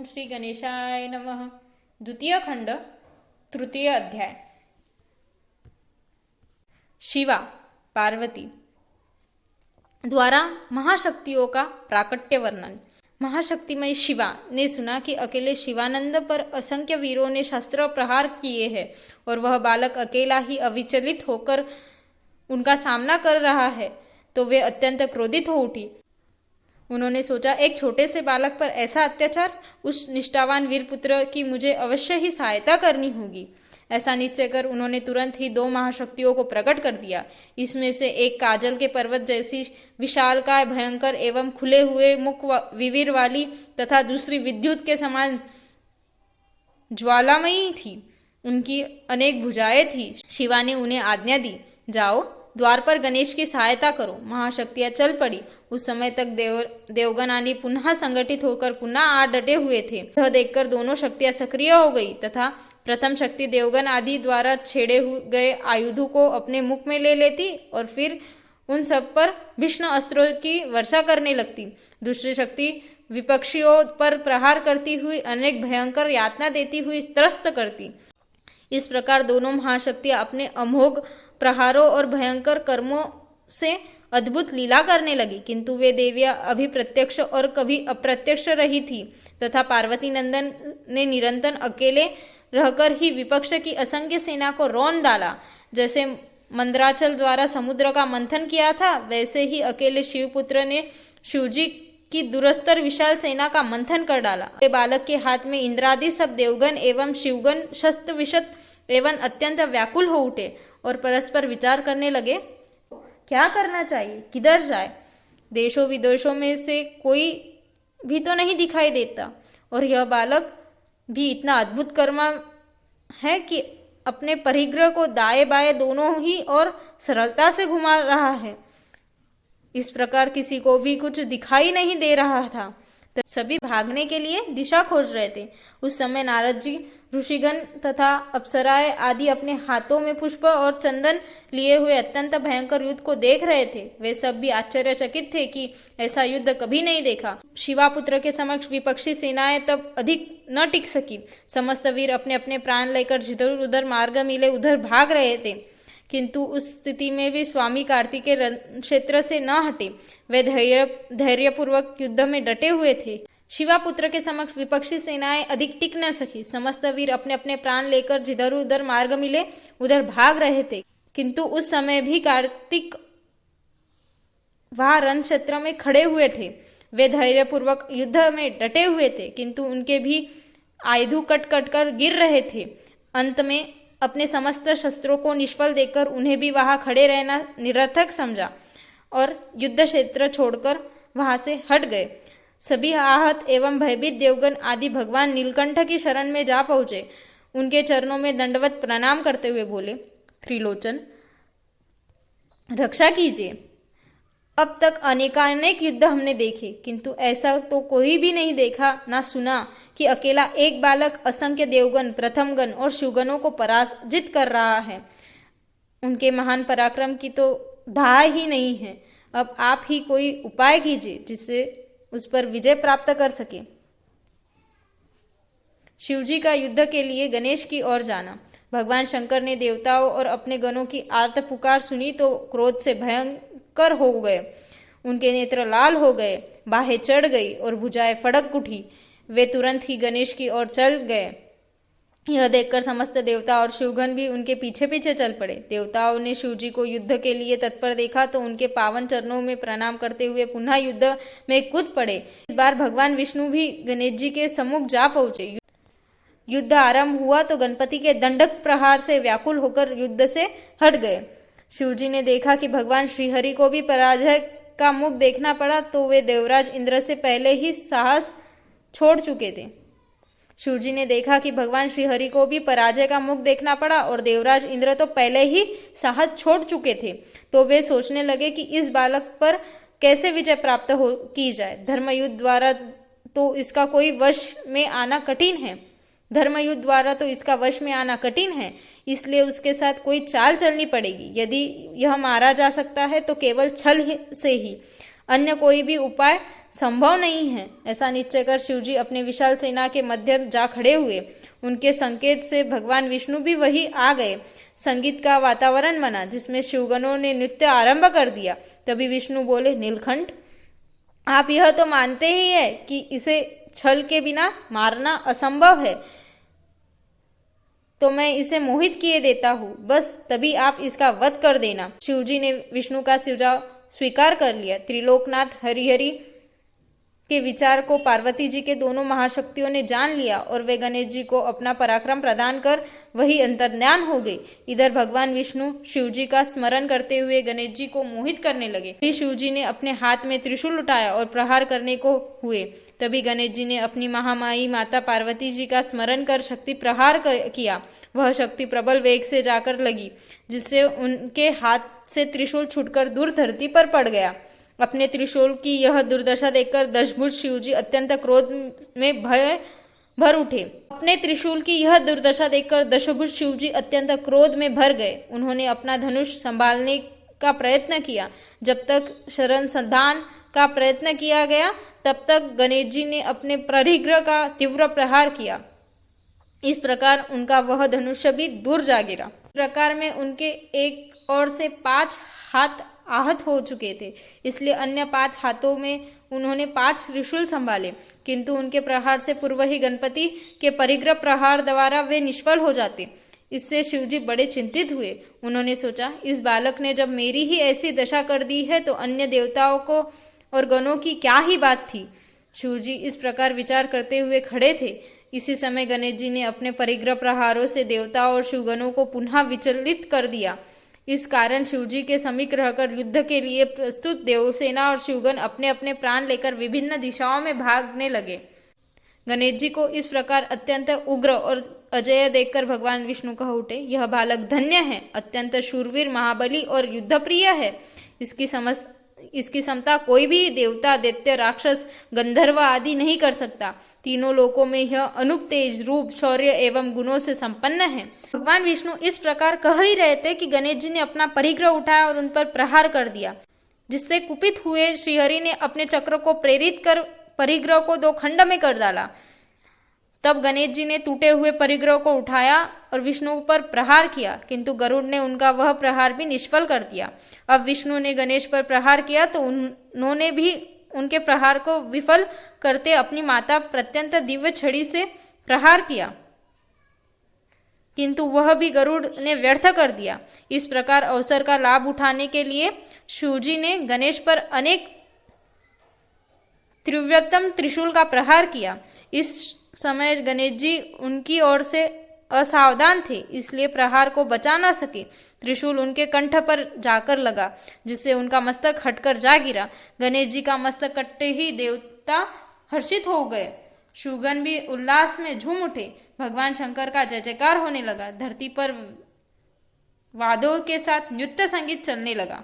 श्री गणेशाय नमः। द्वितीय खंड, तृतीय अध्याय। शिवा पार्वती द्वारा महाशक्तियों का प्राकट्य वर्णन। महाशक्तिमय शिवा ने सुना कि अकेले शिवानंद पर असंख्य वीरों ने शस्त्र प्रहार किए हैं और वह बालक अकेला ही अविचलित होकर उनका सामना कर रहा है, तो वे अत्यंत क्रोधित हो उठी। उन्होंने सोचा, एक छोटे से बालक पर ऐसा अत्याचार, उस निष्ठावान वीरपुत्र की मुझे अवश्य ही सहायता करनी होगी। ऐसा निश्चय कर उन्होंने तुरंत ही दो महाशक्तियों को प्रकट कर दिया। इसमें से एक काजल के पर्वत जैसी विशालकाय, भयंकर एवं खुले हुए मुख विवीर वाली तथा दूसरी विद्युत के समान ज्वालामयी थी। उनकी अनेक भुजाएं थी। शिवा ने उन्हें आज्ञा दी, जाओ द्वार पर गणेश की सहायता करो। महाशक्तियां चल पड़ी। उस समय तक देवगण आदि पुनः संगठित होकर पुनः आ डटे हुए थे। यह देखकर दोनों शक्तियां सक्रिय हो गई तथा प्रथम शक्ति देवगण आदि द्वारा छेड़े गए आयुधों को अपने मुख में ले लेती और फिर उन सब पर भीषण अस्त्रों की वर्षा करने लगती। दूसरी शक्ति विपक्षियों पर प्रहार करती हुई अनेक भयंकर यातना देती हुई त्रस्त करती। इस प्रकार दोनों महाशक्तियां अपने अमोघ प्रहारों और भयंकर कर्मों से अद्भुत लीला करने लगी। किंतु वे देवियां अभी प्रत्यक्ष और कभी अप्रत्यक्ष रही थी तथा पार्वती नंदन ने निरंतर अकेले रहकर ही विपक्ष की असंख्य सेना को रौंद डाला। जैसे मंदराचल द्वारा समुद्र का मंथन किया था, वैसे ही अकेले शिवपुत्र ने शिवजी की दुरस्तर विशाल सेना का मंथन कर डाला। बालक के हाथ में इंद्रादि सब देवगण एवं शिवगण शस्त्र विशत एवं अत्यंत व्याकुल हो उठे और परस्पर विचार करने लगे, क्या करना चाहिए, किधर जाए। देशों विदेशों में से कोई भी तो नहीं दिखाई देता और यह बालक भी इतना अद्भुत कर्मा है कि अपने परिग्रह को दाएं बाएं दोनों ही और सरलता से घुमा रहा है। इस प्रकार किसी को भी कुछ दिखाई नहीं दे रहा था। सभी भागने के लिए दिशा खोज रहे थे। उस समय नारद जी, ऋषिगण तथा अप्सराएं आदि अपने हाथों में पुष्प और चंदन लिए हुए अत्यंत भयंकर युद्ध को देख रहे थे। वे सब भी आश्चर्यचकित थे कि ऐसा युद्ध कभी नहीं देखा। शिवापुत्र के समक्ष विपक्षी सेनाएं तब अधिक न टिक सकी। समस्त वीर अपने अपने प्राण लेकर जिधर उधर मार्ग मिले उधर भाग रहे थे, किंतु उस स्थिति में भी स्वामी कार्तिकेय रण क्षेत्र से न हटे। वे धैर्यपूर्वक युद्ध में डटे हुए थे। शिवापुत्र के समक्ष विपक्षी सेनाएं अधिक टिक न सकी। समस्त वीर अपने अपने प्राण लेकर जिधर उधर मार्ग मिले उधर भाग रहे थे, किंतु उस समय भी कार्तिक वहां रण क्षेत्र में खड़े हुए थे। वे धैर्यपूर्वक युद्ध में डटे हुए थे, किंतु उनके भी आयुध कट कट कर गिर रहे थे। अंत में अपने समस्त शस्त्रों को निष्फल देखकर उन्हें भी वहां खड़े रहना निरर्थक समझा और युद्ध क्षेत्र छोड़कर वहां से हट गए। सभी आहत एवं भयभीत देवगण आदि भगवान नीलकंठ की शरण में जा पहुंचे। उनके चरणों में दंडवत प्रणाम करते हुए बोले, त्रिलोचन रक्षा कीजिए। अब तक अनेकानेक युद्ध हमने देखे, किंतु ऐसा तो कोई भी नहीं देखा ना सुना कि अकेला एक बालक असंख्य देवगण, प्रथमगण और शिवगणों को पराजित कर रहा है। उनके महान पराक्रम की तो धाह ही नहीं है। अब आप ही कोई उपाय कीजिए जिससे उस पर विजय प्राप्त कर सके। शिवजी का युद्ध के लिए गणेश की ओर जाना। भगवान शंकर ने देवताओं और अपने गणों की आर्त पुकार सुनी तो क्रोध से भयंकर हो गए। उनके नेत्र लाल हो गए, बाहें चढ़ गई और भुजाएं फड़क उठी। वे तुरंत ही गणेश की ओर चल गए। यह देखकर समस्त देवता और शिवगण भी उनके पीछे पीछे चल पड़े। देवताओं ने शिवजी को युद्ध के लिए तत्पर देखा तो उनके पावन चरणों में प्रणाम करते हुए पुनः युद्ध में कूद पड़े। इस बार भगवान विष्णु भी गणेश जी के सम्मुख जा पहुंचे। युद्ध आरंभ हुआ तो गणपति के दंडक प्रहार से व्याकुल होकर युद्ध से हट गए। शिवजी ने देखा कि भगवान श्रीहरि को भी पराजय का मुख देखना पड़ा, तो वे देवराज इंद्र से पहले ही साहस छोड़ चुके थे। शिवजी ने देखा कि भगवान श्रीहरि को भी पराजय का मुख देखना पड़ा और देवराज इंद्र तो पहले ही साहस छोड़ चुके थे, तो वे सोचने लगे कि इस बालक पर कैसे विजय प्राप्त की जाए। धर्मयुद्ध द्वारा तो इसका कोई वश में आना कठिन है। इसलिए उसके साथ कोई चाल चलनी पड़ेगी। यदि यह मारा जा सकता है तो केवल छल से ही। अन्य कोई भी उपाय संभव नहीं है। ऐसा निश्चय कर शिवजी अपने विशाल सेना के मध्य जा खड़े हुए। उनके संकेत से भगवान विष्णु भी वही आ गए। संगीत का वातावरण बना जिसमें शिवगणों ने नृत्य आरंभ कर दिया। तभी विष्णु बोले, नीलकंठ, आप यह तो मानते ही है कि इसे छल के बिना मारना असंभव है, तो मैं इसे मोहित किए देता हूँ, बस तभी आप इसका वध कर देना। शिवजी ने विष्णु का सुझाव स्वीकार कर लिया। त्रिलोकनाथ हरिहरि के विचार को पार्वती जी के दोनों महाशक्तियों ने जान लिया और वे गणेश जी को अपना पराक्रम प्रदान कर वही अंतर्ध्यान हो गई। इधर भगवान विष्णु शिवजी का स्मरण करते हुए गणेश जी को मोहित करने लगे। फिर शिवजी ने अपने हाथ में त्रिशूल उठाया और प्रहार करने को हुए। तभी गणेश जी ने अपनी महामाई माता पार्वती जी का स्मरण कर शक्ति प्रहार किया। वह शक्ति प्रबल वेग से जाकर लगी, जिससे उनके हाथ से त्रिशूल छूटकर दूर धरती पर पड़ गया। अपने त्रिशूल की यह दुर्दशा देखकर दशभुज शिवजी अत्यंत क्रोध में भर उठे। अपने त्रिशूल की यह दुर्दशा देखकर दशभुज शिवजी अत्यंत क्रोध में भर गए। उन्होंने अपना धनुष संभालने का प्रयत्न किया। जब तक शरण संधान का प्रयत्न किया गया, तब तक गणेश जी ने अपने परिग्रह का तीव्र प्रहार किया। इस प्रकार उनका वह धनुष्य भी दूर जा गिरा। इस प्रकार में उनके एक ओर से 5 हाथ आहत हो चुके थे, इसलिए अन्य 5 हाथों में उन्होंने 5 त्रिशूल संभाले, किंतु उनके प्रहार से पूर्व ही गणपति के परिग्रह प्रहार द्वारा वे निष्फल हो जाते। इससे शिवजी बड़े चिंतित हुए। उन्होंने सोचा, इस बालक ने जब मेरी ही ऐसी दशा कर दी है तो अन्य देवताओं को और गणों की क्या ही बात थी। शिवजी इस प्रकार विचार करते हुए खड़े थे। इसी समय गणेश जी ने अपने परिग्रह प्रहारों से देवताओं और शिवगणों को पुनः विचलित कर दिया। इस कारण शिवजी के समीप रहकर युद्ध के लिए प्रस्तुत देवसेना और शिवगण अपने अपने प्राण लेकर विभिन्न दिशाओं में भागने लगे। गणेश जी को इस प्रकार अत्यंत उग्र और अजय देखकर भगवान विष्णु कह उठे, यह बालक धन्य है, अत्यंत शूरवीर, महाबली और युद्धप्रिय है। इसकी समता कोई भी देवता, दैत्य, राक्षस, गंधर्व आदि नहीं कर सकता। तीनों लोकों में यह अनूप तेज, रूप, शौर्य एवं गुणों से संपन्न है। भगवान विष्णु इस प्रकार कह ही रहे थे कि गणेश जी ने अपना परिग्रह उठाया और उन पर प्रहार कर दिया, जिससे कुपित हुए श्रीहरि ने अपने चक्र को प्रेरित कर परिग्रह को 2 खंड में कर डाला। तब गणेश जी ने टूटे हुए परिग्रह को उठाया और विष्णु पर प्रहार किया, किंतु गरुड़ ने उनका वह प्रहार भी निष्फल कर दिया। अब विष्णु ने गणेश पर प्रहार किया तो उन्होंने भी उनके प्रहार को विफल करते अपनी माता प्रत्यंत दिव्य छड़ी से प्रहार किया, किंतु वह भी गरुड़ ने व्यर्थ कर दिया। इस प्रकार अवसर का लाभ उठाने के लिए शिवजी ने गणेश पर अनेक त्रिव्यतम त्रिशूल का प्रहार किया। इस समय गणेश जी उनकी ओर से असावधान थे, इसलिए प्रहार को बचा न सके। त्रिशूल उनके कंठ पर जाकर लगा, जिससे उनका मस्तक हटकर जा गिरा। गणेश जी का मस्तक कटते ही देवता हर्षित हो गए। शिवगण भी उल्लास में झूम उठे। भगवान शंकर का जय जयकार होने लगा। धरती पर वादों के साथ नृत्य संगीत चलने लगा।